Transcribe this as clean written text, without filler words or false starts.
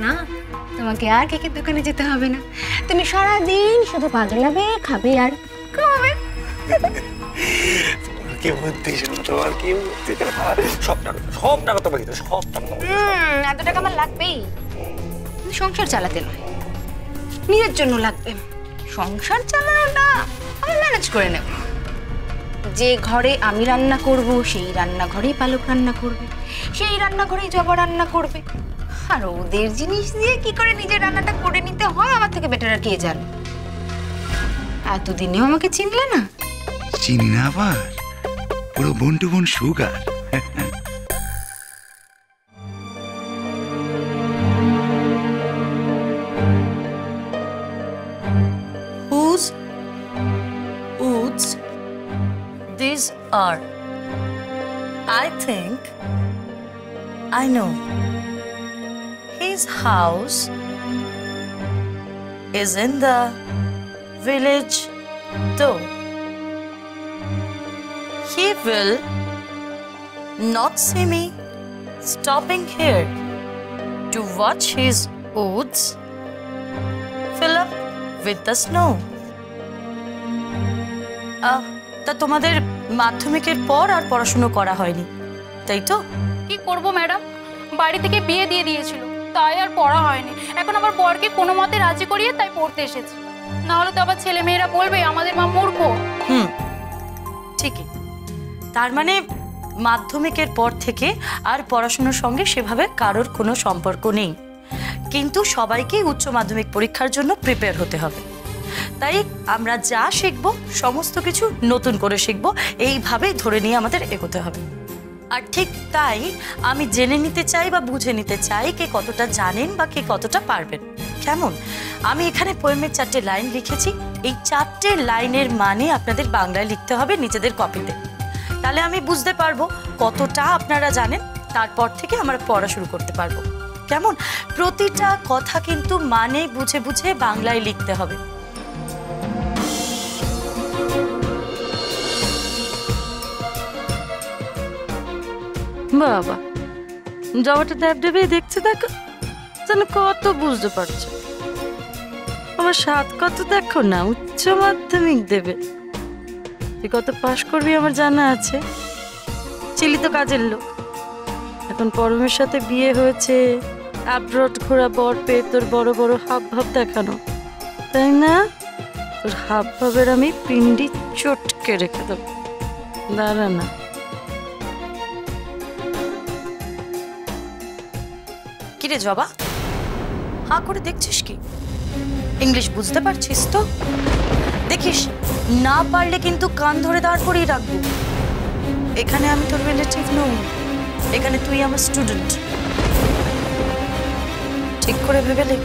না, তোমাকে আর কেকের দোকানে যেতে হবে না। তুমি সারাদিন শুধু পাগলাবে, খাবে আর ঘুমাবে। কি বুদ্ধি তোমার, কি বুদ্ধি! সব টাকা তোমাকে, সব টাকা। এত টাকা আমার লাগবেই, সংসার চালাতে নয়, নিজের জন্য লাগবে। সংসার চালানোটা আমি ম্যানেজ করে নেব। যে ঘরে আমি রান্না করব সেই রান্নাঘরেই পালক রান্না করবে, সেই রান্নাঘরেই জবা রান্না করবে। আর ওদের জিনিস দিয়ে কি করে নিজের রান্নাটা করে নিতে হয় আমার থেকে বেটার আর কে জানে। এতদিনেও আমাকে চিনলে না? চিনি না আবার, পুরো বোন টু বোন sugar. Whose oods these are? I think I know. His house is in the village though. He will not see me stopping here to watch his woods fill up with the snow. তা তোমাদের মাধ্যমিকের পর আর পড়াশোনা করা হয়নি, তাই তো? কি করব ম্যাডাম, বাড়ি থেকে বিয়ে দিয়ে দিয়েছিল, তাই আর পড়া হয়নি। এখন আবার বরকে কোনো মতে রাজি করিয়ে তাই পড়তে এসেছি, না হলে তো আবার ছেলে মেয়েরা বলবে আমাদের মা মূর্খ। ঠিকই। তার মানে মাধ্যমিকের পর থেকে আর পড়াশোনার সঙ্গে সেভাবে কারোর কোনো সম্পর্ক নেই, কিন্তু সবাইকে উচ্চ মাধ্যমিক পরীক্ষার জন্য প্রিপেয়ার হতে হবে। তাই আমরা যা শিখবো সমস্ত কিছু নতুন করে শিখবো, এইভাবেই ধরে নিয়ে আমাদের এগোতে হবে। আর ঠিক তাই আমি জেনে নিতে চাই বা বুঝে নিতে চাই কে কতটা জানেন বা কে কতটা পারবেন। কেমন? আমি এখানে পোয়েমের 4টে লাইন লিখেছি, এই 4টে লাইনের মানে আপনাদের বাংলায় লিখতে হবে নিজেদের কপিতে। তাহলে আমি বুঝতে পারবো কতটা আপনারা জানেন, তারপর থেকে আমরা পড়া শুরু করতে পারবো। কেমন? প্রতিটা কথা কিন্তু মানে বুঝে বুঝে বাংলায় লিখতে হবে। বাবা, জবাটা দেব দেবে দেখছে, দেখো যেন কত বুঝতে পারছো। আমার সাত কত দেখো না, উচ্চ মাধ্যমিক দেবে। তুই কত পাশ করবি আমার জানা আছে। ছিলি তো কাজের লোক, এখন পরমের সাথে বিয়ে হয়েছে, অ্যাব্রড ঘোরা বর পেয়ে তোর বড় বড় হাব ভাব দেখানো, তাই না? তোর হাব ভাবের আমি পিন্ডি চটকে রেখে দেবো, দাঁড়া না। কিরে জবা, হাঁ করে দেখছিস কি? ইংলিশ বুঝতে পারছিস তো? দেখিস, না পারলে কিন্তু কান ধরে দাঁড় করেই রাখবো। এখানে আমি তোর রিলেটিভ নই, এখানে তুই আমার স্টুডেন্ট। ঠিক করে ভেবে লেখ।